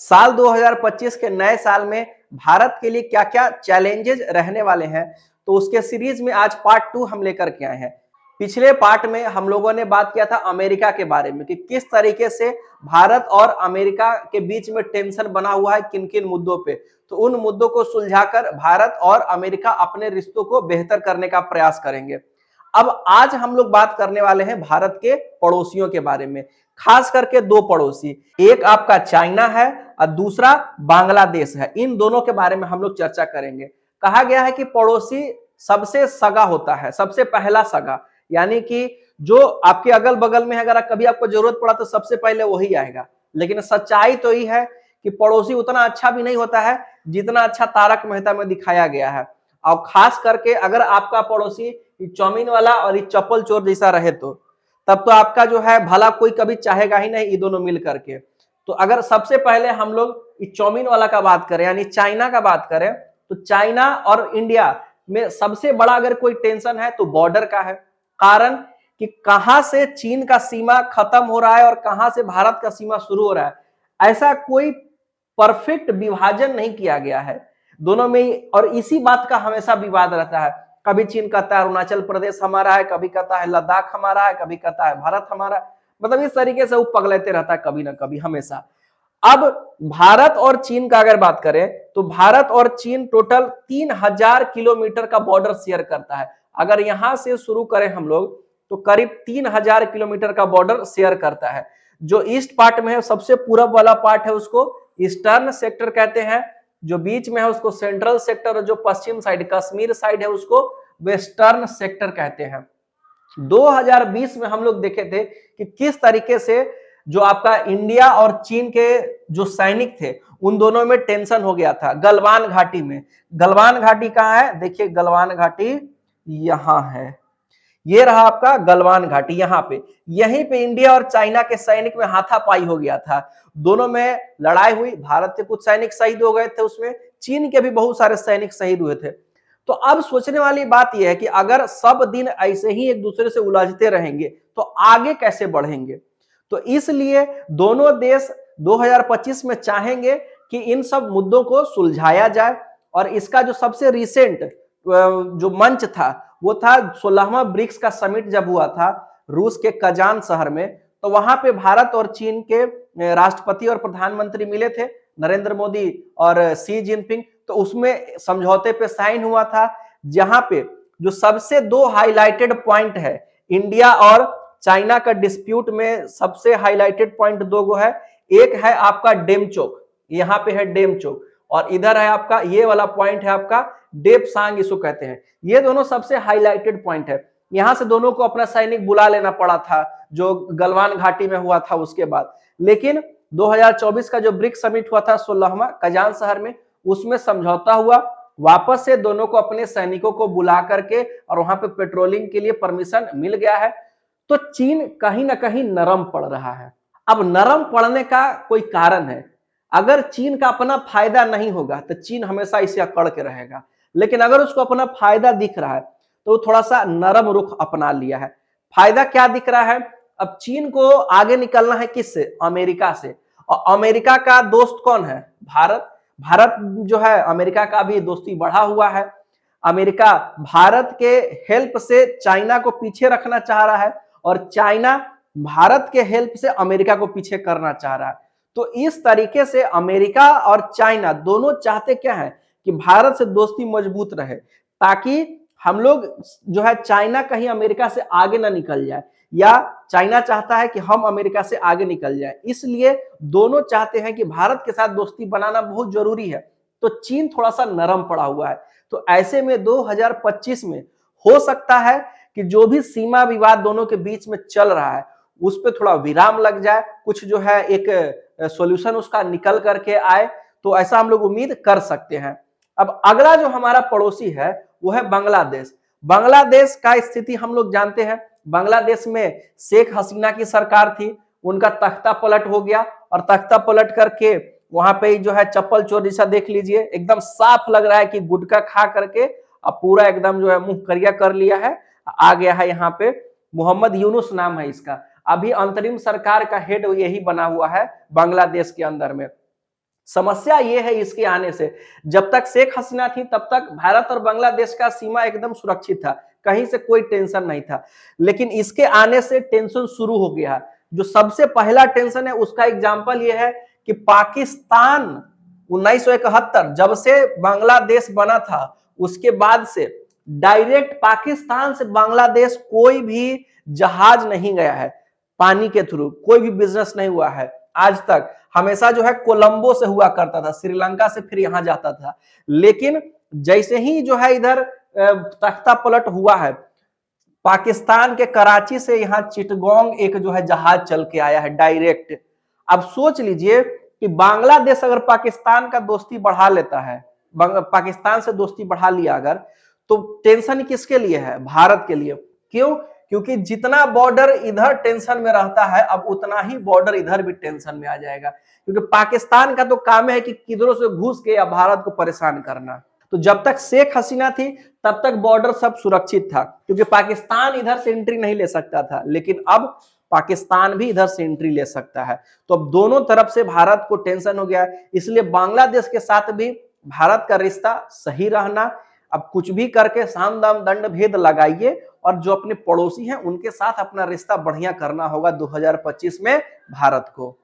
साल 2025 के नए साल में भारत के लिए क्या क्या चैलेंजेस रहने वाले हैं, तो उसके सीरीज में आज पार्ट 2 हम लेकर के आए हैं। पिछले पार्ट में हम लोगों ने बात किया था अमेरिका के बारे में कि किस तरीके से भारत और अमेरिका के बीच में टेंशन बना हुआ है किन किन मुद्दों पे। तो उन मुद्दों को सुलझाकर भारत और अमेरिका अपने रिश्तों को बेहतर करने का प्रयास करेंगे। अब आज हम लोग बात करने वाले हैं भारत के पड़ोसियों के बारे में, खास करके दो पड़ोसी, एक आपका चाइना है और दूसरा बांग्लादेश है। इन दोनों के बारे में हम लोग चर्चा करेंगे। कहा गया है कि पड़ोसी सबसे सगा होता है, सबसे पहला सगा, यानी कि जो आपके अगल बगल में है, अगर कभी आपको जरूरत पड़ा तो सबसे पहले वही आएगा। लेकिन सच्चाई तो ये है कि पड़ोसी उतना अच्छा भी नहीं होता है जितना अच्छा तारक मेहता में दिखाया गया है। और खास करके अगर आपका पड़ोसी चाउमीन वाला और चप्पल चोर जैसा रहे तो तब तो आपका जो है भला कोई कभी चाहेगा ही नहीं, ये दोनों मिल करके। तो अगर सबसे पहले हम लोग चाउमीन वाला का बात करें यानी चाइना का बात करें, तो चाइना और इंडिया में सबसे बड़ा अगर कोई टेंशन है तो बॉर्डर का है। कारण कि कहां से चीन का सीमा खत्म हो रहा है और कहां से भारत का सीमा शुरू हो रहा है, ऐसा कोई परफेक्ट विभाजन नहीं किया गया है दोनों में। और इसी बात का हमेशा विवाद रहता है। कभी चीन कहता है अरुणाचल प्रदेश हमारा है, कभी कहता है लद्दाख हमारा है, कभी कहता है भारत हमारा, मतलब इस तरीके से वो पगलेते रहता है कभी ना कभी हमेशा। अब भारत और चीन का अगर बात करें तो भारत और चीन टोटल 3000 किलोमीटर का बॉर्डर शेयर करता है। अगर यहां से शुरू करें हम लोग तो करीब 3000 किलोमीटर का बॉर्डर शेयर करता है। जो ईस्ट पार्ट में है, सबसे पूरब वाला पार्ट है, उसको ईस्टर्न सेक्टर कहते हैं। जो बीच में है उसको सेंट्रल सेक्टर, और जो पश्चिम साइड कश्मीर साइड है उसको वेस्टर्न सेक्टर कहते हैं। 2020 में हम लोग देखे थे कि किस तरीके से जो आपका इंडिया और चीन के जो सैनिक थे उन दोनों में टेंशन हो गया था गलवान घाटी में। गलवान घाटी कहाँ है, देखिए गलवान घाटी यहां है, ये रहा आपका गलवान घाटी। यहाँ पे यहीं पे इंडिया और चाइना के सैनिक में हाथापाई हो गया था, दोनों में लड़ाई हुई। भारत के कुछ सैनिक शहीद हो गए थे उसमें, चीन के भी बहुत सारे सैनिक शहीद हुए थे। तो अब सोचने वाली बात यह है कि अगर सब दिन ऐसे ही एक दूसरे से उलझते रहेंगे तो आगे कैसे बढ़ेंगे। तो इसलिए दोनों देश 2025 में चाहेंगे कि इन सब मुद्दों को सुलझाया जाए। और इसका जो सबसे रिसेंट जो मंच था वो था 16वां ब्रिक्स का समिट जब हुआ था रूस के कजान शहर में। तो वहां पे भारत और चीन के राष्ट्रपति और प्रधानमंत्री मिले थे, नरेंद्र मोदी और शी जिनपिंग। तो उसमें समझौते पे साइन हुआ था, जहां पे जो सबसे दो हाईलाइटेड पॉइंट है, इंडिया और चाइना का डिस्प्यूट में सबसे हाईलाइटेड पॉइंट दो गो है। एक है आपका डेमचोक, यहाँ पे है डेमचोक, और इधर है आपका ये वाला पॉइंट है आपका डेपसांग, इसको कहते हैं। ये दोनों सबसे हाईलाइटेड पॉइंट है। यहां से दोनों को अपना सैनिक बुला लेना पड़ा था जो गलवान घाटी में हुआ था उसके बाद। लेकिन 2024 का जो ब्रिक्स समिट हुआ था 16वां कजान शहर में, उसमें समझौता हुआ, वापस से दोनों को अपने सैनिकों को बुला करके और वहां पे पेट्रोलिंग के लिए परमिशन मिल गया है। तो चीन कहीं ना कहीं नरम पड़ रहा है। अब नरम पड़ने का कोई कारण है, अगर चीन का अपना फायदा नहीं होगा तो चीन हमेशा इसे अकड़ के रहेगा। लेकिन अगर उसको अपना फायदा दिख रहा है तो थोड़ा सा नरम रुख अपना लिया है। फायदा क्या दिख रहा है, अब चीन को आगे निकलना है किससे, अमेरिका से। और अमेरिका का दोस्त कौन है, भारत। भारत जो है अमेरिका का भी दोस्ती बढ़ा हुआ है। अमेरिका भारत के हेल्प से चाइना को पीछे रखना चाह रहा है और चाइना भारत के हेल्प से अमेरिका को पीछे करना चाह रहा है। तो इस तरीके से अमेरिका और चाइना दोनों चाहते क्या है कि भारत से दोस्ती मजबूत रहे, ताकि हम लोग जो है चाइना कहीं अमेरिका से आगे ना निकल जाए, या चाइना चाहता है कि हम अमेरिका से आगे निकल जाए। इसलिए दोनों चाहते हैं कि भारत के साथ दोस्ती बनाना बहुत जरूरी है। तो चीन थोड़ा सा नरम पड़ा हुआ है। तो ऐसे में 2025 में हो सकता है कि जो भी सीमा विवाद दोनों के बीच में चल रहा है उस पर थोड़ा विराम लग जाए, कुछ जो है एक सॉल्यूशन उसका निकल करके आए। तो ऐसा हम लोग उम्मीद कर सकते हैं। अब अगला जो हमारा पड़ोसी है वो है बांग्लादेश। बांग्लादेश का स्थिति हम लोग जानते हैं। बांग्लादेश में शेख हसीना की सरकार थी, उनका तख्ता पलट हो गया, और तख्ता पलट करके वहां पे जो है चप्पल चोर जैसा देख लीजिए, एकदम साफ लग रहा है कि गुटखा खा करके अब पूरा एकदम जो है मुंह करिया कर लिया है, आ गया है यहाँ पे। मोहम्मद यूनुस नाम है इसका, अभी अंतरिम सरकार का हेड यही बना हुआ है बांग्लादेश के अंदर में। समस्या ये है इसके आने से, जब तक शेख हसीना थी तब तक भारत और बांग्लादेश का सीमा एकदम सुरक्षित था, कहीं से कोई टेंशन नहीं था। लेकिन इसके आने से टेंशन शुरू हो गया। जो सबसे पहला टेंशन है उसका एग्जांपल ये है कि पाकिस्तान 1971 जब से बांग्लादेश बना था उसके बाद से डायरेक्ट पाकिस्तान से बांग्लादेश कोई भी जहाज नहीं गया है, पानी के थ्रू कोई भी बिजनेस नहीं हुआ है आज तक। हमेशा जो है कोलंबो से हुआ करता था, श्रीलंका से फिर यहां जाता था। लेकिन जैसे ही जो है इधर तख्ता पलट हुआ है, पाकिस्तान के कराची से यहाँ चिटगोंग एक जो है जहाज चल के आया है डायरेक्ट। अब सोच लीजिए कि बांग्लादेश अगर पाकिस्तान का दोस्ती बढ़ा लेता है, पाकिस्तान से दोस्ती बढ़ा लिया अगर, तो टेंशन किसके लिए है? भारत के लिए। क्यों? क्योंकि जितना बॉर्डर इधर टेंशन में रहता है अब उतना ही बॉर्डर इधर भी टेंशन में आ जाएगा, क्योंकि पाकिस्तान का तो काम है कि किधरों से घुस के या भारत को परेशान करना। तो जब तक शेख हसीना थी तब तक बॉर्डर सब सुरक्षित था, क्योंकि पाकिस्तान इधर से एंट्री नहीं ले सकता था, लेकिन अब पाकिस्तान भी इधर से एंट्री ले सकता है। तो अब दोनों तरफ से भारत को टेंशन हो गया, इसलिए बांग्लादेश के साथ भी भारत का रिश्ता सही रहना। अब कुछ भी करके साम दाम दंड भेद लगाइए और जो अपने पड़ोसी हैं उनके साथ अपना रिश्ता बढ़िया करना होगा 2025 में भारत को।